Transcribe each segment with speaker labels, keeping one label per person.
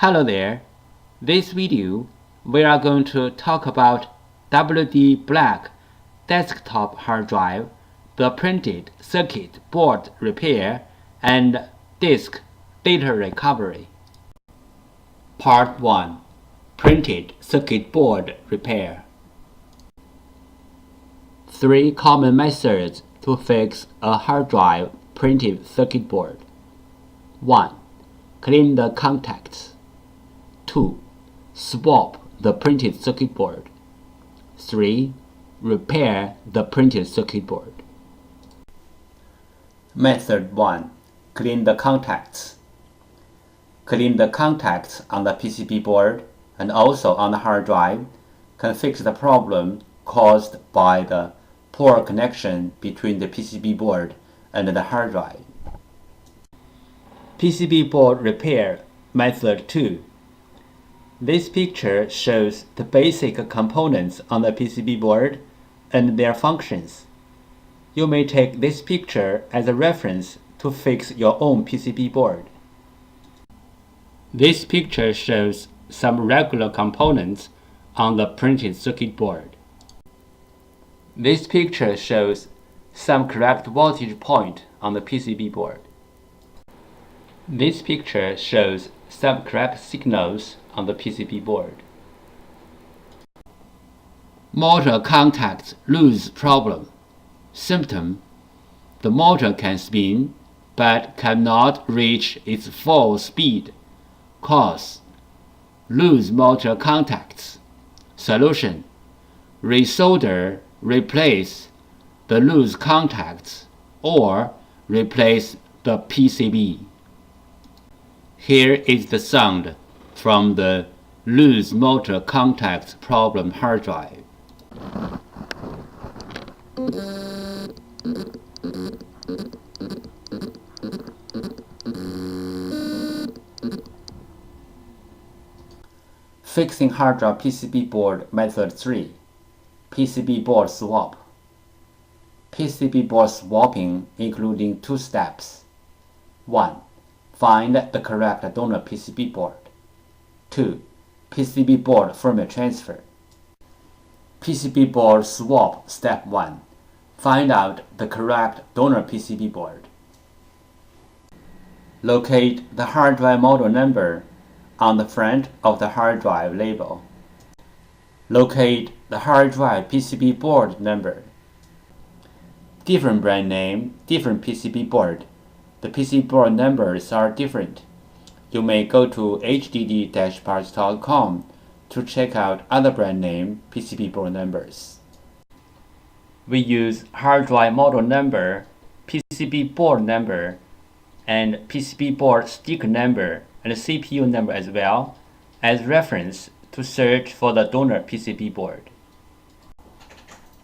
Speaker 1: Hello there. This video we are going to talk about WD Black desktop hard drive, the printed circuit board repair, and disk data recovery. Part 1. Printed circuit board repair. 3 common methods to fix a hard drive printed circuit board. 1. Clean the contacts. 2. Swap the printed circuit board. 3. Repair the printed circuit board. Method 1. Clean the contacts. Clean the contacts on the PCB board and also on the hard drive can fix the problem caused by the poor connection between the PCB board and the hard drive. PCB board repair method 2. This picture shows the basic components on the PCB board and their functions. You may take this picture as a reference to fix your own PCB board. This picture shows some regular components on the printed circuit board. This picture shows some correct voltage point on the PCB board. This picture shows some correct signals on the PCB board. Motor contacts loose problem. Symptom: the motor can spin but cannot reach its full speed. Cause: loose motor contacts. Solution: resolder, replace the loose contacts or replace the PCB. Here is the sound from the loose motor contacts problem hard drive. Fixing hard drive PCB board method 3. PCB board swap. PCB board swapping including 2 steps. 1. Find the correct donor PCB board. 2. PCB board firmware transfer. PCB board swap step 1. Find out the correct donor PCB board. Locate the hard drive model number on the front of the hard drive label. Locate the hard drive PCB board number. Different brand name, different PCB board. The PCB board numbers are different. You may go to hddparts.com to check out other brand name PCB board numbers. We use hard drive model number, PCB board number, and PCB board sticker number and CPU number as well as reference to search for the donor PCB board.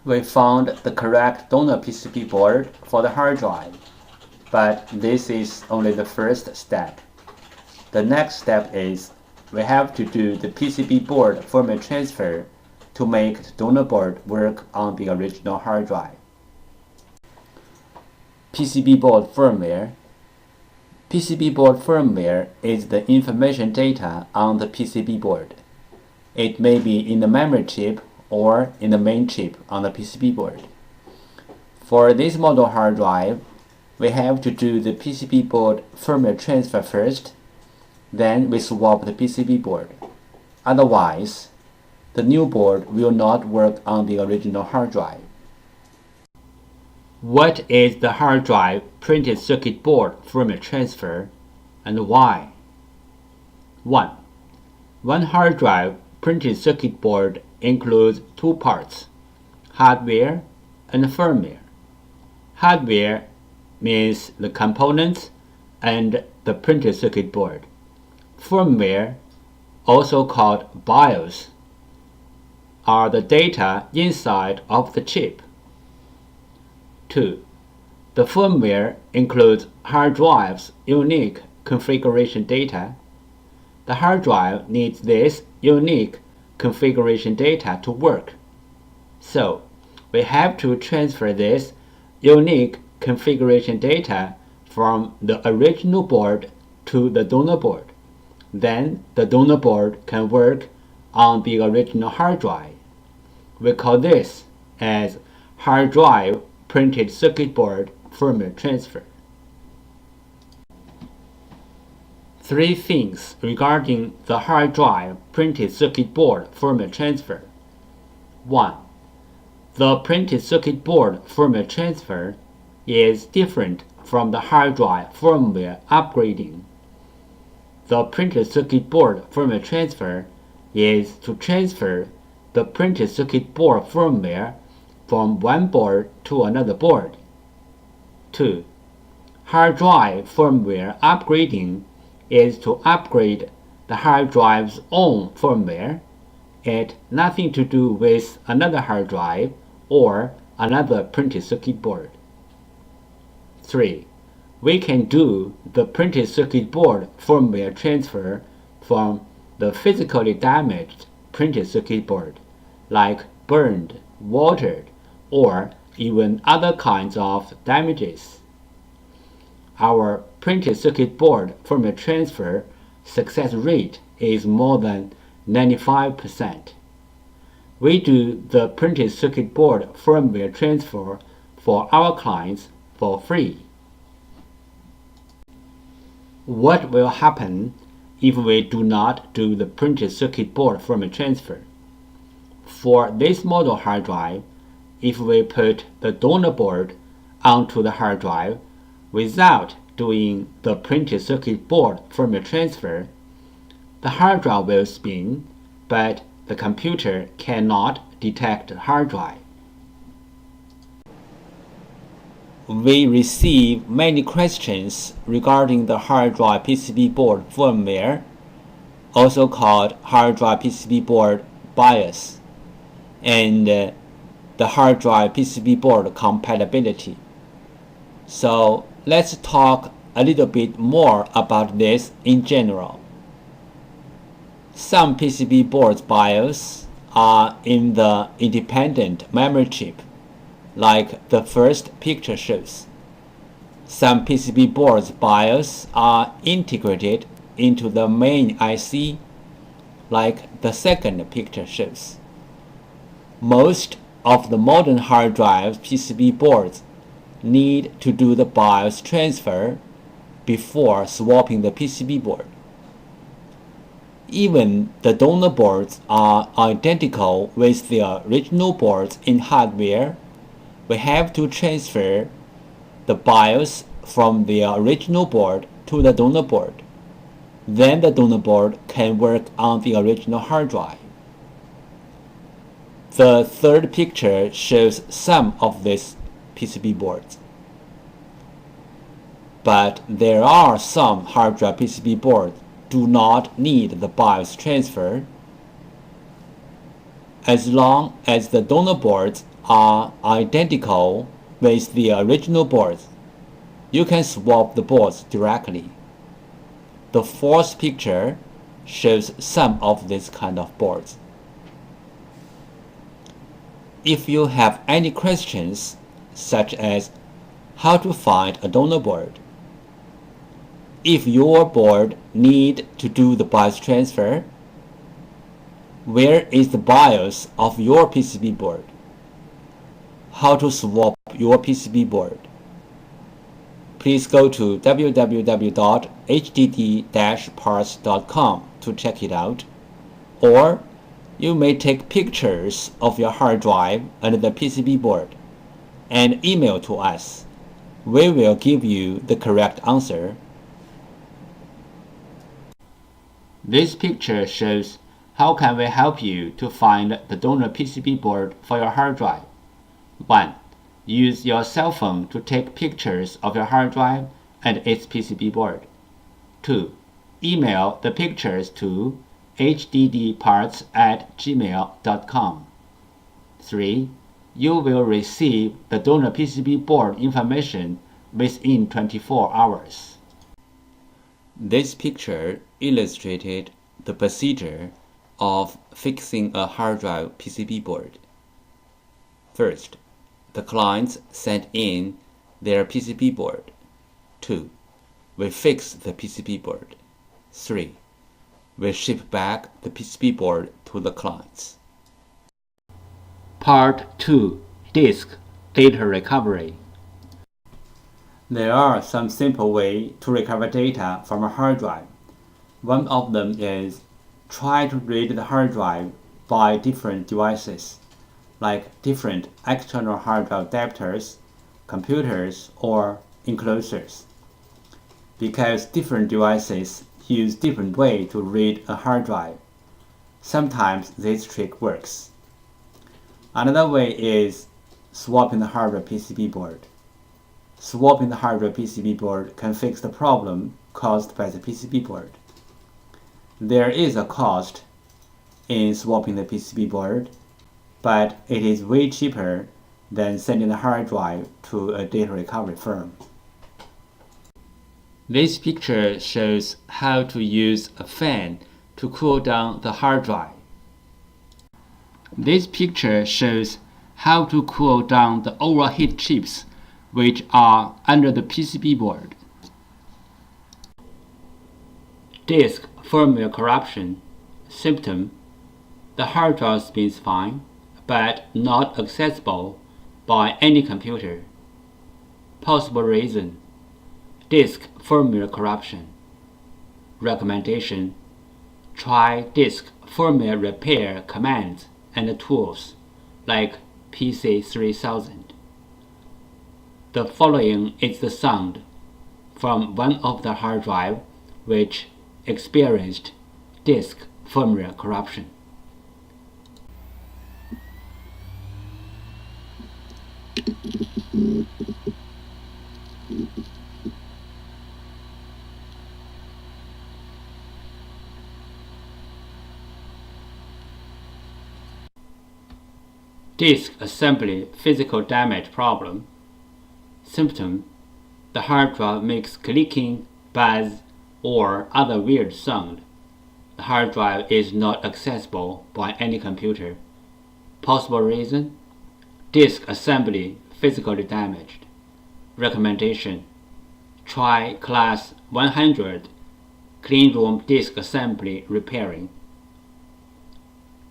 Speaker 1: We found the correct donor PCB board for the hard drive, but this is only the first step. The next step is we have to do the PCB board firmware transfer to make the donor board work on the original hard drive. PCB board firmware. PCB board firmware is the information data on the PCB board. It may be in the memory chip or in the main chip on the PCB board. For this model hard drive, we have to do the PCB board firmware transfer first, then we swap the PCB board. Otherwise, the new board will not work on the original hard drive. What is the hard drive printed circuit board firmware transfer and why? 1. One hard drive printed circuit board includes 2 parts, hardware and firmware. Hardware means the components and the printed circuit board. Firmware, also called BIOS, are the data inside of the chip. 2. The firmware includes hard drive's unique configuration data. The hard drive needs this unique configuration data to work. So, we have to transfer this unique configuration data from the original board to the donor board. then the donor board can work on the original hard drive. We call this as hard drive printed circuit board firmware transfer. 3 things regarding the hard drive printed circuit board firmware transfer. 1. The printed circuit board firmware transfer is different from the hard drive firmware upgrading. The printed circuit board firmware transfer is to transfer the printed circuit board firmware from one board to another board. 2. Hard drive firmware upgrading is to upgrade the hard drive's own firmware. It has nothing to do with another hard drive or another printed circuit board. 3. We can do the printed circuit board firmware transfer from the physically damaged printed circuit board, like burned, watered, or even other kinds of damages. Our printed circuit board firmware transfer success rate is more than 95%. We do the printed circuit board firmware transfer for our clients for free. What will happen if we do not do the printed circuit board firmware transfer? For this model hard drive, if we put the donor board onto the hard drive without doing the printed circuit board firmware transfer, the hard drive will spin, but the computer cannot detect the hard drive. We receive many questions regarding the hard drive PCB board firmware, also called hard drive PCB board BIOS, and the hard drive PCB board compatibility. So let's talk a little bit more about this in general. Some PCB boards BIOS are in the independent memory chip, like the first picture shows. Some PCB boards BIOS are integrated into the main IC, like the second picture shows. Most of the modern hard drive PCB boards need to do the BIOS transfer before swapping the PCB board. Even the donor boards are identical with the original boards in hardware. We have to transfer the BIOS from the original board to the donor board. Then the donor board can work on the original hard drive. The third picture shows some of these PCB boards. But there are some hard drive PCB boards do not need the BIOS transfer. As long as the donor boards are identical with the original boards, you can swap the boards directly. The fourth picture shows some of these kind of boards. If you have any questions, such as how to find a donor board, if your board need to do the BIOS transfer, where is the BIOS of your PCB board, how to swap your PCB board, please go to www.hddparts.com to check it out, or you may take pictures of your hard drive and the PCB board and email to us. We will give you the correct answer. This picture shows how can we help you to find the donor PCB board for your hard drive. 1. Use your cell phone to take pictures of your hard drive and its PCB board. 2. Email the pictures to hddparts@gmail.com. 3. You will receive the donor PCB board information within 24 hours. This picture illustrated the procedure of fixing a hard drive PCB board. First, the clients sent in their PCB board. 2. We fix the PCB board. 3. we ship back the PCB board to the clients. Part 2. Disk Data Recovery. There are some simple ways to recover data from a hard drive. One of them is try to read the hard drive by different devices, like different external hard drive adapters, computers, or enclosures. Because different devices use different ways to read a hard drive, sometimes this trick works. Another way is swapping the hard drive PCB board. Swapping the hard drive PCB board can fix the problem caused by the PCB board. There is a cost in swapping the PCB board, but it is way cheaper than sending the hard drive to a data recovery firm. This picture shows how to use a fan to cool down the hard drive. This picture shows how to cool down the overheat chips which are under the PCB board. Disk firmware corruption. Symptom: the hard drive spins fine, but not accessible by any computer. Possible reason: disk firmware corruption. Recommendation: try disk firmware repair commands and tools like PC3000. The following is the sound from one of the hard drive which experienced disk firmware corruption. Disk assembly physical damage problem. Symptom: the hard drive makes clicking, buzz, or other weird sound. The hard drive is not accessible by any computer. Possible reason: disk assembly physically damaged. Recommendation: try class 100 cleanroom disk assembly repairing.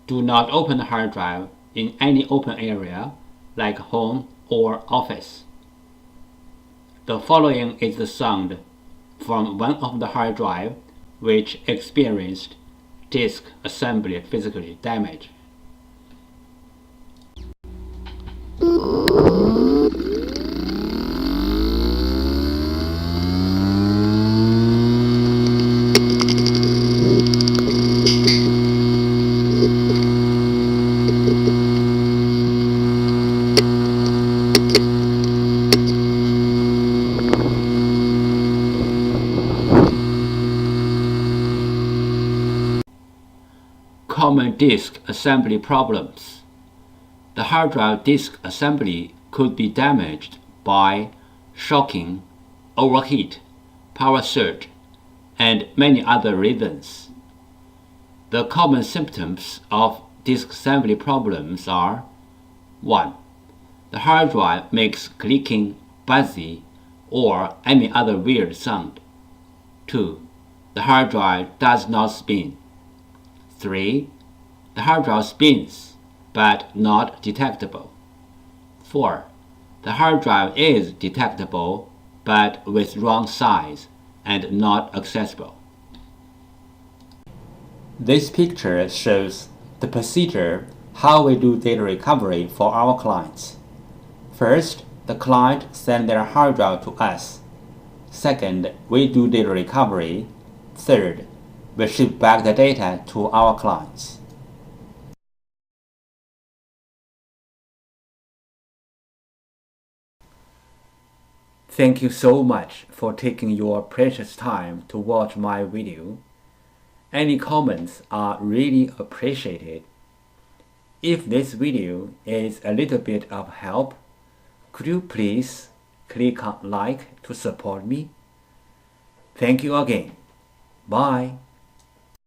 Speaker 1: Do not open the hard drive in any open area like home or office. The following is the sound from one of the hard drive which experienced disk assembly physically damage. Common disk assembly problems. The hard drive disk assembly could be damaged by shocking, overheat, power surge, and many other reasons. The common symptoms of disk assembly problems are: 1. The hard drive makes clicking, buzzy, or any other weird sound. 2. The hard drive does not spin. 3. The hard drive spins, but not detectable. 4. The hard drive is detectable, but with wrong size and not accessible. This picture shows the procedure how we do data recovery for our clients. First, the client sends their hard drive to us. Second, we do data recovery. Third, we ship back the data to our clients. Thank you so much for taking your precious time to watch my video. Any comments are really appreciated. If this video is a little bit of help, could you please click on like to support me? Thank you again. Bye.